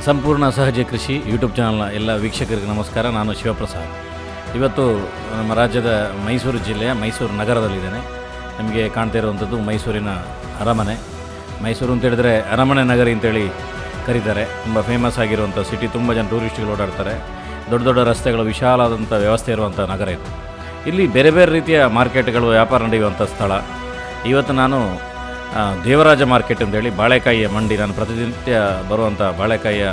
ಸಂಪೂರ್ಣ ಸಹಜ ಕೃಷಿ ಯೂಟ್ಯೂಬ್ ಚಾನಲ್ನ ಎಲ್ಲ ವೀಕ್ಷಕರಿಗೆ ನಮಸ್ಕಾರ. ನಾನು ಶಿವಪ್ರಸಾದ್. ಇವತ್ತು ನಮ್ಮ ರಾಜ್ಯದ ಮೈಸೂರು ಜಿಲ್ಲೆಯ ಮೈಸೂರು ನಗರದಲ್ಲಿದ್ದೇನೆ. ನಿಮಗೆ ಕಾಣ್ತಾ ಇರುವಂಥದ್ದು ಮೈಸೂರಿನ ಅರಮನೆ. ಮೈಸೂರು ಅಂತೇಳಿದರೆ ಅರಮನೆ ನಗರಿ ಅಂತೇಳಿ ಕರೀತಾರೆ. ತುಂಬ ಫೇಮಸ್ ಆಗಿರುವಂಥ ಸಿಟಿ. ತುಂಬ ಜನ ಟೂರಿಸ್ಟ್ಗಳು ಓಡಾಡ್ತಾರೆ. ದೊಡ್ಡ ದೊಡ್ಡ ರಸ್ತೆಗಳು, ವಿಶಾಲವಾದಂಥ ವ್ಯವಸ್ಥೆ ಇರುವಂಥ ನಗರ ಇದು. ಇಲ್ಲಿ ಬೇರೆ ಬೇರೆ ರೀತಿಯ ಮಾರ್ಕೆಟ್ಗಳು, ವ್ಯಾಪಾರ ನಡೆಯುವಂಥ ಸ್ಥಳ. ಇವತ್ತು ನಾನು ದೇವರಾಜ ಮಾರ್ಕೆಟ್ ಅಂತೇಳಿ ಬಾಳೆಕಾಯಿಯ ಮಂಡಿ, ನಾನು ಪ್ರತಿನಿತ್ಯ ಬರುವಂಥ ಬಾಳೆಕಾಯಿಯ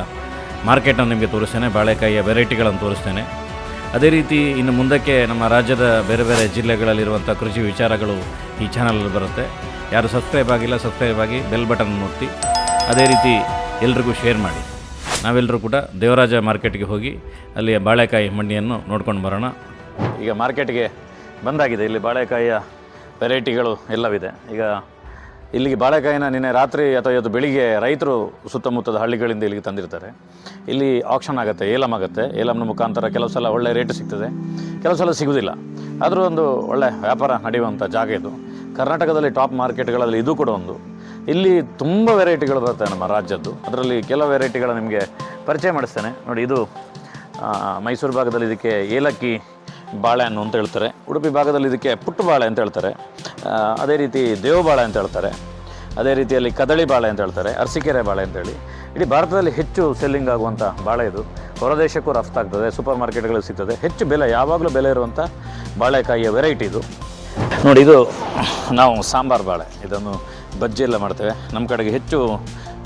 ಮಾರ್ಕೆಟನ್ನು ನಿಮಗೆ ತೋರಿಸ್ತೇನೆ. ಬಾಳೆಕಾಯಿಯ ವೆರೈಟಿಗಳನ್ನು ತೋರಿಸ್ತೇನೆ. ಅದೇ ರೀತಿ ಇನ್ನು ಮುಂದಕ್ಕೆ ನಮ್ಮ ರಾಜ್ಯದ ಬೇರೆ ಬೇರೆ ಜಿಲ್ಲೆಗಳಲ್ಲಿರುವಂಥ ಕೃಷಿ ವಿಚಾರಗಳು ಈ ಚಾನಲಲ್ಲಿ ಬರುತ್ತೆ. ಯಾರು ಸಬ್ಸ್ಕ್ರೈಬ್ ಆಗಿಲ್ಲ, ಸಬ್ಸ್ಕ್ರೈಬ್ ಆಗಿ ಬೆಲ್ ಬಟನ್ ಒತ್ತಿ. ಅದೇ ರೀತಿ ಎಲ್ರಿಗೂ ಶೇರ್ ಮಾಡಿ. ನಾವೆಲ್ಲರೂ ಕೂಡ ದೇವರಾಜ ಮಾರ್ಕೆಟ್ಗೆ ಹೋಗಿ ಅಲ್ಲಿಯ ಬಾಳೆಕಾಯಿ ಮಂಡಿಯನ್ನು ನೋಡ್ಕೊಂಡು ಬರೋಣ. ಈಗ ಮಾರ್ಕೆಟ್ಗೆ ಬಂದಾಗಿದೆ. ಇಲ್ಲಿ ಬಾಳೆಕಾಯಿಯ ವೆರೈಟಿಗಳು ಎಲ್ಲವಿದೆ. ಈಗ ಇಲ್ಲಿಗೆ ಬಾಳೆಕಾಯಿನ ನಿನ್ನೆ ರಾತ್ರಿ ಅಥವಾ ಇವತ್ತು ಬೆಳಿಗ್ಗೆ ರೈತರು ಸುತ್ತಮುತ್ತದ ಹಳ್ಳಿಗಳಿಂದ ಇಲ್ಲಿಗೆ ತಂದಿರ್ತಾರೆ. ಇಲ್ಲಿ ಆಕ್ಷನ್ ಆಗುತ್ತೆ, ಏಲಮ್ ಆಗುತ್ತೆ. ಏಲಮ್ನ ಮುಖಾಂತರ ಕೆಲವು ಸಲ ಒಳ್ಳೆ ರೇಟ್ ಸಿಗ್ತದೆ, ಕೆಲವು ಸಲ ಸಿಗೋದಿಲ್ಲ. ಆದರೂ ಒಂದು ಒಳ್ಳೆ ವ್ಯಾಪಾರ ನಡೆಯುವಂಥ ಜಾಗ ಇದು. ಕರ್ನಾಟಕದಲ್ಲಿ ಟಾಪ್ ಮಾರ್ಕೆಟ್ಗಳಲ್ಲಿ ಇದು ಕೂಡ ಒಂದು. ಇಲ್ಲಿ ತುಂಬ ವೆರೈಟಿಗಳು ಬರ್ತವೆ ನಮ್ಮ ರಾಜ್ಯದ್ದು. ಅದರಲ್ಲಿ ಕೆಲವು ವೆರೈಟಿಗಳು ನಿಮಗೆ ಪರಿಚಯ ಮಾಡಿಸ್ತೇನೆ. ನೋಡಿ, ಇದು ಮೈಸೂರು ಭಾಗದಲ್ಲಿ ಇದಕ್ಕೆ ಏಲಕ್ಕಿ ಬಾಳೆಹಣ್ಣು ಅಂತ ಹೇಳ್ತಾರೆ. ಉಡುಪಿ ಭಾಗದಲ್ಲಿ ಇದಕ್ಕೆ ಪುಟ್ಟು ಬಾಳೆ ಅಂತ ಹೇಳ್ತಾರೆ. ಅದೇ ರೀತಿ ದೇವ ಬಾಳೆ ಅಂತ ಹೇಳ್ತಾರೆ. ಅದೇ ರೀತಿಯಲ್ಲಿ ಕದಳಿ ಬಾಳೆ ಅಂತ ಹೇಳ್ತಾರೆ. ಅರಸೀಕೆರೆ ಬಾಳೆ ಅಂತೇಳಿ. ಇಡೀ ಭಾರತದಲ್ಲಿ ಹೆಚ್ಚು ಸೆಲ್ಲಿಂಗ್ ಆಗುವಂಥ ಬಾಳೆ ಇದು. ಹೊರದೇಶಕ್ಕೂ ರಫ್ತಾಗ್ತದೆ, ಸೂಪರ್ ಮಾರ್ಕೆಟ್ಗಳಲ್ಲಿ ಸಿಗ್ತದೆ. ಹೆಚ್ಚು ಬೆಲೆ, ಯಾವಾಗಲೂ ಬೆಲೆ ಇರುವಂಥ ಬಾಳೆಕಾಯಿಯ ವೆರೈಟಿ ಇದು. ನೋಡಿ, ಇದು ನಾವು ಸಾಂಬಾರು ಬಾಳೆ. ಇದನ್ನು ಬಜ್ಜಿ ಎಲ್ಲ ಮಾಡ್ತೇವೆ. ನಮ್ಮ ಕಡೆಗೆ ಹೆಚ್ಚು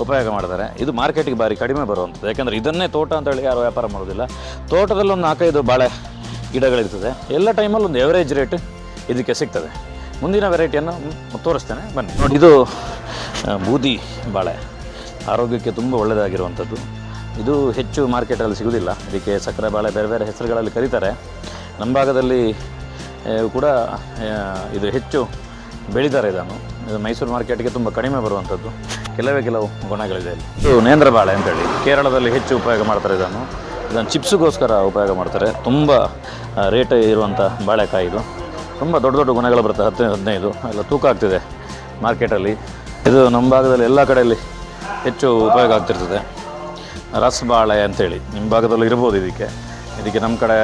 ಉಪಯೋಗ ಮಾಡ್ತಾರೆ. ಇದು ಮಾರ್ಕೆಟಿಗೆ ಭಾರಿ ಕಡಿಮೆ ಬರುವಂಥದ್ದು. ಯಾಕೆಂದರೆ ಇದನ್ನೇ ತೋಟ ಅಂತೇಳಿ ಯಾರು ವ್ಯಾಪಾರ ಮಾಡೋದಿಲ್ಲ. ತೋಟದಲ್ಲಿ ಒಂದು 4-5 ಬಾಳೆ ಗಿಡಗಳಿರ್ತದೆ. ಎಲ್ಲ ಟೈಮಲ್ಲಿ ಒಂದು ಎವರೇಜ್ ರೇಟ್ ಇದಕ್ಕೆ ಸಿಗ್ತದೆ. ಮುಂದಿನ ವೆರೈಟಿಯನ್ನು ತೋರಿಸ್ತೇನೆ, ಬನ್ನಿ. ನೋಡಿ, ಇದು ಬೂದಿ ಬಾಳೆ. ಆರೋಗ್ಯಕ್ಕೆ ತುಂಬ ಒಳ್ಳೆಯದಾಗಿರುವಂಥದ್ದು. ಇದು ಹೆಚ್ಚು ಮಾರ್ಕೆಟಲ್ಲಿ ಸಿಗೋದಿಲ್ಲ. ಇದಕ್ಕೆ ಸಕ್ಕರೆ ಬಾಳೆ ಬೇರೆ ಬೇರೆ ಹೆಸರುಗಳಲ್ಲಿ ಕರೀತಾರೆ. ನಮ್ಮ ಭಾಗದಲ್ಲಿ ಕೂಡ ಇದು ಹೆಚ್ಚು ಬೆಳೀತಾರೆ. ಇದು ಮೈಸೂರು ಮಾರ್ಕೆಟ್ಗೆ ತುಂಬ ಕಡಿಮೆ ಬರುವಂಥದ್ದು. ಕೆಲವು ಗುಣಗಳಿದೆ. ಇದು ನೇಂದ್ರ ಬಾಳೆ ಅಂತೇಳಿ ಕೇರಳದಲ್ಲಿ ಹೆಚ್ಚು ಉಪಯೋಗ ಮಾಡ್ತಾರೆ. ಇದನ್ನು ಚಿಪ್ಸ್ಗೋಸ್ಕರ ಉಪಯೋಗ ಮಾಡ್ತಾರೆ. ತುಂಬ ರೇಟ್ ಇರುವಂಥ ಬಾಳೆಕಾಯಿ ಇದು. ತುಂಬ ದೊಡ್ಡ ದೊಡ್ಡ ಗುಣಗಳು ಬರುತ್ತೆ. 10-15 ಎಲ್ಲ ತೂಕ ಆಗ್ತಿದೆ ಮಾರ್ಕೆಟಲ್ಲಿ. ಇದು ನಮ್ಮ ಭಾಗದಲ್ಲಿ ಎಲ್ಲ ಕಡೆಯಲ್ಲಿ ಹೆಚ್ಚು ಉಪಯೋಗ ಆಗ್ತಿರ್ತದೆ. ರಸಬಾಳೆ ಅಂತೇಳಿ ನಿಮ್ಮ ಭಾಗದಲ್ಲಿ ಇರ್ಬೋದು. ಇದಕ್ಕೆ ನಮ್ಮ ಕಡೆ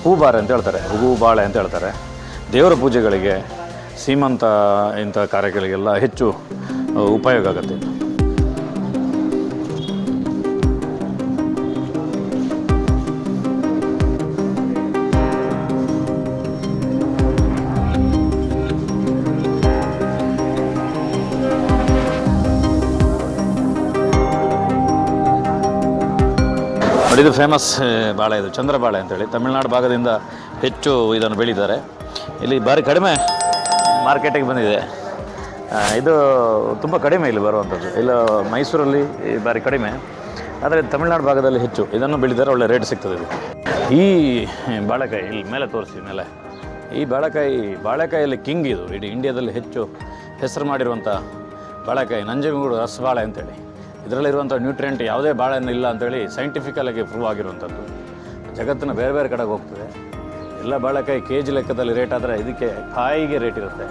ಹೂಬಾರೆ ಅಂತ ಹೇಳ್ತಾರೆ, ಹೂ ಬಾಳೆ ಅಂತ ಹೇಳ್ತಾರೆ. ದೇವರ ಪೂಜೆಗಳಿಗೆ, ಸೀಮಂತ ಇಂಥ ಕಾರ್ಯಗಳಿಗೆಲ್ಲ ಹೆಚ್ಚು ಉಪಯೋಗ ಆಗುತ್ತೆ. ಇದು ಫೇಮಸ್ ಬಾಳೆ. ಇದು ಚಂದ್ರಬಾಳೆ ಅಂತೇಳಿ ತಮಿಳುನಾಡು ಭಾಗದಿಂದ ಹೆಚ್ಚು ಇದನ್ನು ಬೆಳೀತಾರೆ. ಇಲ್ಲಿ ಭಾರಿ ಕಡಿಮೆ ಮಾರ್ಕೆಟಿಗೆ ಬಂದಿದೆ. ಇದು ತುಂಬ ಕಡಿಮೆ ಇಲ್ಲಿ ಬರುವಂಥದ್ದು. ಇಲ್ಲ ಮೈಸೂರಲ್ಲಿ ಭಾರಿ ಕಡಿಮೆ, ಆದರೆ ತಮಿಳುನಾಡು ಭಾಗದಲ್ಲಿ ಹೆಚ್ಚು ಇದನ್ನು ಬೆಳೀತಾರೆ. ಒಳ್ಳೆ ರೇಟ್ ಸಿಗ್ತದೆ ಇದು. ಈ ಬಾಳೆಕಾಯಿ ಇಲ್ಲಿ ಮೇಲೆ ತೋರಿಸಿ ಮೇಲೆ. ಈ ಬಾಳೆಕಾಯಲ್ಲಿ ಕಿಂಗ್ ಇದು. ಇಡೀ ಇಂಡಿಯಾದಲ್ಲಿ ಹೆಚ್ಚು ಹೆಸರು ಮಾಡಿರುವಂಥ ಬಾಳೆಕಾಯಿ ನಂಜನಗೂಡು ರಸಬಾಳೆ ಅಂತೇಳಿ. ಇದರಲ್ಲಿರುವಂಥ ನ್ಯೂಟ್ರಿಯೆಂಟ್ ಯಾವುದೇ ಬಾಳೆಹಣ್ಣು ಇಲ್ಲ ಅಂತೇಳಿ ಸೈಂಟಿಫಿಕಲಾಗಿ ಪ್ರೂವ್ ಆಗಿರುವಂಥದ್ದು. ಜಗತ್ತಿನ ಬೇರೆ ಬೇರೆ ಕಡೆಗೆ ಹೋಗ್ತದೆ. ಎಲ್ಲ ಬಾಳೆಕಾಯಿ KG ಲೆಕ್ಕದಲ್ಲಿ ರೇಟ್ ಆದರೆ ಇದಕ್ಕೆ ಕಾಯಿಗೆ ರೇಟ್ ಇರುತ್ತೆ.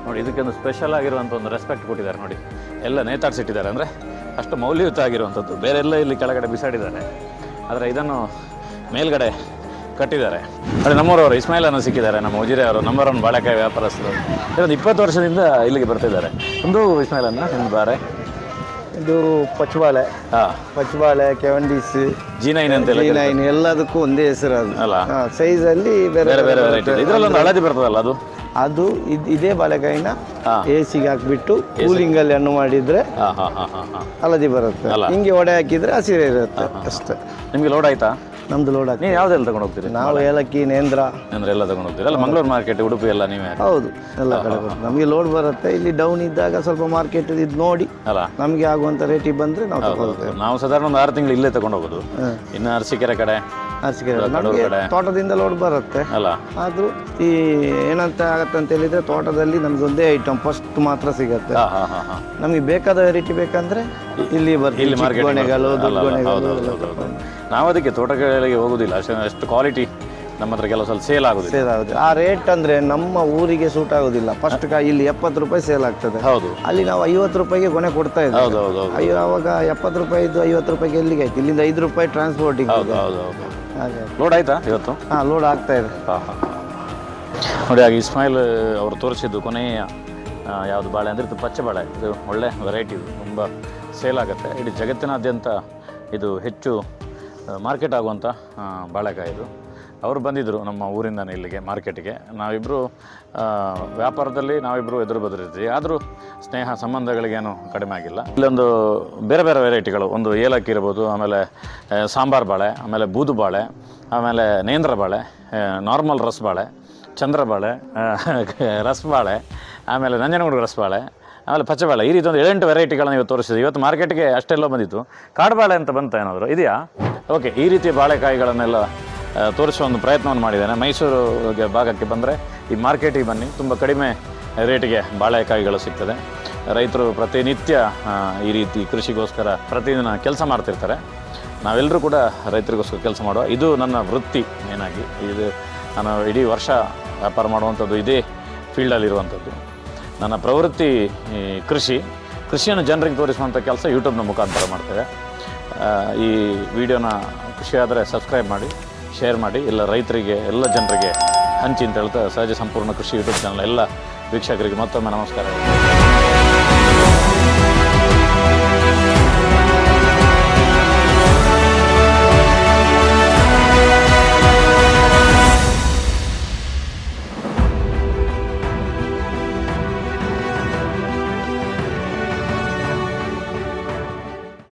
ನೋಡಿ, ಇದಕ್ಕೊಂದು ಸ್ಪೆಷಲ್ ಆಗಿರುವಂಥ ಒಂದು ರೆಸ್ಪೆಕ್ಟ್ ಕೊಟ್ಟಿದ್ದಾರೆ. ನೋಡಿ, ಎಲ್ಲ ನೇತಾಡಿಸಿಟ್ಟಿದ್ದಾರೆ. ಅಂದರೆ ಅಷ್ಟು ಮೌಲ್ಯಯುತ ಆಗಿರುವಂಥದ್ದು. ಬೇರೆಲ್ಲ ಇಲ್ಲಿ ಕೆಳಗಡೆ ಬಿಸಾಡಿದ್ದಾರೆ, ಆದರೆ ಇದನ್ನು ಮೇಲ್ಗಡೆ ಕಟ್ಟಿದ್ದಾರೆ. ನೋಡಿ, ನಮ್ಮೂರವರು ಇಸ್ಮಾಯಿಲನ್ನು ಸಿಕ್ಕಿದ್ದಾರೆ. ನಮ್ಮ ಉಜಿರೆ ಅವರು ನಂಬರ್ 1 ಬಾಳೆಕಾಯಿ ವ್ಯಾಪಾರಸ್ಥರು. ಇದೊಂದು 20 ವರ್ಷದಿಂದ ಇಲ್ಲಿಗೆ ಬರ್ತಿದ್ದಾರೆ. ಒಂದು ಇಸ್ಮಾಯಿಲನ್ನು ಒಂದು ಬಾರೆ. ಇದು ಪಚ್ಚಬಾಳೆ. ಪಚ್ಚಬಾಳೆ, ಕೆವಂಡಿಸ್, G9 ಅಂತ G9 ಎಲ್ಲದಕ್ಕೂ ಒಂದೇ ಹೆಸರು ಅದು ಅಲ್ಲ. ಸೈಜಲ್ಲಿ ಬೇರೆ ಬೇರೆ ವೆರೈಟಿ. ಇದರಲ್ಲೊಂದು ಹಳದಿ ಬರ್ತದಲ್ಲ, ಅದು ಇದೇ ಬಾಳೆಕಾಯಿನ AC ಗೆ ಹಾಕ್ಬಿಟ್ಟು ಕೂಲಿಂಗಲ್ಲಿ ಹಣ್ಣು ಮಾಡಿದ್ರೆ ಹಳದಿ ಬರುತ್ತೆ. ಹಿಂಗೆ ಒಡೆ ಹಾಕಿದ್ರೆ ಹಸಿರು ಇರುತ್ತೆ ಅಷ್ಟೇ. ನಿಮಗೆ ಲೋಡ್ ಆಯ್ತಾ? ನಮ್ದು ಲೋಡ್ ಆಗ್ತದೆ. ನೀವು ಯಾವುದೆಲ್ಲ ತಗೊಂಡು ಹೋಗ್ತೀರಿ? ನಾವು ಏಲಕ್ಕಿ, ನೇಂದ್ರ ಎಲ್ಲ ತಗೊಂಡು ಹೋಗ್ತೀರಿ? ಅಲ್ಲ, ಮಂಗಳೂರು ಮಾರ್ಕೆಟ್, ಉಡುಪಿ ಎಲ್ಲ ನೀವೇ? ಹೌದು, ಎಲ್ಲ ಕಡೆ ನಮಗೆ ಲೋಡ್ ಬರುತ್ತೆ. ಇಲ್ಲಿ ಡೌನ್ ಇದ್ದಾಗ ಸ್ವಲ್ಪ ಮಾರ್ಕೆಟ್ ಇದು ನೋಡಿ ಅಲ್ಲ ನಮಗೆ ಆಗುವಂಥ ರೇಟಿಗೆ ಬಂದರೆ ನಾವು ತಗೊಳ್ತೇವೆ. ನಾವು ಸಾಧಾರಣ ಒಂದು 6 ತಿಂಗಳು ಇಲ್ಲೇ ತಗೊಂಡು ಹೋಗೋದು. ಇನ್ನು ಅರಸೀಕೆರೆ ಕಡೆ, ನಮಗೆ ತೋಟದಿಂದ ಲೋಡ್ ಬರುತ್ತೆ ಅಲ್ಲ. ಆದರೂ ಈ ಏನಂತ ಆಗತ್ತೆ ಅಂತ ಹೇಳಿದ್ರೆ, ತೋಟದಲ್ಲಿ ನಮ್ಗೆ ಒಂದೇ ಐಟಮ್ ಫಸ್ಟ್ ಮಾತ್ರ ಸಿಗತ್ತೆ. ನಮಗೆ ಬೇಕಾದ ವೆರೈಟಿ ಬೇಕಂದ್ರೆ ಇಲ್ಲಿ ಬರ್ತೀವಿ. ಇಲ್ಲಿ ಮಾರ್ಕೆಟ್ ಗೊನೆಗಳು, ದೊಡ್ಡ ಗೊನೆಗಳು. ನಾವು ಅದಕ್ಕೆ ತೋಟಗಳಿಗೆ ಹೋಗೋದಿಲ್ಲ. ಅಷ್ಟು ಕ್ವಾಲಿಟಿ ನಮ್ಮ ಹತ್ರ ಕೆಲವು ಸಲ ಸೇಲ್ ಆಗೋದಿಲ್ಲ. ಸೇಲ್ ಆಗುತ್ತೆ. ಆ ರೇಟ್ ಅಂದರೆ ನಮ್ಮ ಊರಿಗೆ ಸೂಟ್ ಆಗೋದಿಲ್ಲ. ಫಸ್ಟ್ ಇಲ್ಲಿ 70 ರೂಪಾಯಿ ಸೇಲ್ ಆಗ್ತದೆ. ಹೌದು, ಅಲ್ಲಿ ನಾವು 50 ರೂಪಾಯಿಗೆ ಕೊನೆ ಕೊಡ್ತಾ ಇದ್ದೀವಿ. ಹೌದು ಹೌದು ಹೌದು ಅಯ್ಯೋ ಅವಾಗ 70 ರೂಪಾಯಿದ್ದು 50 ರೂಪಾಯಿಗೆ ಎಲ್ಲಿಗೆ ಆಯ್ತು? ಇಲ್ಲಿಂದ 5 ರೂಪಾಯಿ ಟ್ರಾನ್ಸ್ಪೋರ್ಟಿಂಗ್. ಹೌದು ಹೌದು ಹೌದು. ಹಾಗೆ ಲೋಡ್ ಆಯ್ತಾ ಇವತ್ತು? ಹಾಂ, ಲೋಡ್ ಆಗ್ತಾ ಇದೆ. ಹಾಂ ಹಾಂ ನೋಡಿ, ಆಗ ಇಸ್ಮಾಯಿಲ್ ಅವರು ತೋರಿಸಿದ್ದು ಕೊನೆಯ ಯಾವುದು ಬಾಳೆ ಅಂದರೆ ಇದು ಪಚ್ಚೆ ಬಾಳೆ. ಇದು ಒಳ್ಳೆ ವೆರೈಟಿ, ಇದು ತುಂಬ ಸೇಲ್ ಆಗುತ್ತೆ. ಇಡೀ ಜಗತ್ತಿನಾದ್ಯಂತ ಇದು ಹೆಚ್ಚು ಮಾರ್ಕೆಟ್ ಆಗುವಂಥ ಬಾಳೆಕಾಯಿ ಇದು. ಅವರು ಬಂದಿದ್ದರು ನಮ್ಮ ಊರಿಂದನೇ ಇಲ್ಲಿಗೆ ಮಾರ್ಕೆಟಿಗೆ. ನಾವಿಬ್ಬರು ವ್ಯಾಪಾರದಲ್ಲಿ ನಾವಿಬ್ಬರು ಎದುರು ಬದಲಿರ್ತೀವಿ, ಆದರೂ ಸ್ನೇಹ ಸಂಬಂಧಗಳಿಗೇನು ಕಡಿಮೆ ಆಗಿಲ್ಲ. ಇಲ್ಲೊಂದು ಬೇರೆ ಬೇರೆ ವೆರೈಟಿಗಳು, ಒಂದು ಏಲಕ್ಕಿ ಇರ್ಬೋದು, ಆಮೇಲೆ ಸಾಂಬಾರು ಬಾಳೆ, ಆಮೇಲೆ ಬೂದು ಬಾಳೆ, ಆಮೇಲೆ ನೇಂದ್ರ ಬಾಳೆ, ನಾರ್ಮಲ್ ರಸಬಾಳೆ, ಚಂದ್ರಬಾಳೆ, ರಸಬಾಳೆ, ಆಮೇಲೆ ನಂಜನಗೂಡು ರಸಬಾಳೆ, ಆಮೇಲೆ ಪಚ್ಚೆಬಾಳೆ. ಈ ರೀತಿ ಒಂದು 7-8 ವೆರೈಟಿಗಳನ್ನ ಇವತ್ತು ತೋರಿಸಿದೆ. ಇವತ್ತು ಮಾರ್ಕೆಟ್ಗೆ ಅಷ್ಟೆಲ್ಲ ಬಂದಿತ್ತು. ಕಾಡುಬಾಳೆ ಅಂತ ಬಂತ ಏನಾದರೂ ಇದೆಯಾ? ಓಕೆ, ಈ ರೀತಿಯ ಬಾಳೆಕಾಯಿಗಳನ್ನೆಲ್ಲ ತೋರಿಸುವ ಒಂದು ಪ್ರಯತ್ನವನ್ನು ಮಾಡಿದ್ದೇನೆ. ಮೈಸೂರಿಗೆ ಭಾಗಕ್ಕೆ ಬಂದರೆ ಈ ಮಾರ್ಕೆಟಿಗೆ ಬನ್ನಿ, ತುಂಬ ಕಡಿಮೆ ರೇಟಿಗೆ ಬಾಳೆಕಾಯಿಗಳು ಸಿಗ್ತದೆ. ರೈತರು ಪ್ರತಿನಿತ್ಯ ಈ ರೀತಿ ಕೃಷಿಗೋಸ್ಕರ ಪ್ರತಿದಿನ ಕೆಲಸ ಮಾಡ್ತಿರ್ತಾರೆ. ನಾವೆಲ್ಲರೂ ಕೂಡ ರೈತರಿಗೋಸ್ಕರ ಕೆಲಸ ಮಾಡುವ. ಇದು ನನ್ನ ವೃತ್ತಿ ಮೇನಾಗಿ. ಇದು ನಾನು ಇಡೀ ವರ್ಷ ವ್ಯಾಪಾರ ಮಾಡುವಂಥದ್ದು ಇದೇ ಫೀಲ್ಡಲ್ಲಿರುವಂಥದ್ದು. ನನ್ನ ಪ್ರವೃತ್ತಿ ಕೃಷಿಯನ್ನು ಜನರಿಗೆ ತೋರಿಸುವಂಥ ಕೆಲಸ ಯೂಟ್ಯೂಬ್ನ ಮುಖಾಂತರ ಮಾಡ್ತೇವೆ. ಈ ವಿಡಿಯೋನ ಖುಷಿಯಾದರೆ ಸಬ್ಸ್ಕ್ರೈಬ್ ಮಾಡಿ, ಶೇರ್ ಮಾಡಿ, ಎಲ್ಲ ರೈತರಿಗೆ, ಎಲ್ಲ ಜನರಿಗೆ ಹಂಚಿ ಅಂತ ಹೇಳ್ತಾ ಸಹಜ ಸಂಪೂರ್ಣ ಕೃಷಿ ಯೂಟ್ಯೂಬ್ ಚಾನಲ್ ಎಲ್ಲ ವೀಕ್ಷಕರಿಗೆ ಮತ್ತೊಮ್ಮೆ ನಮಸ್ಕಾರ.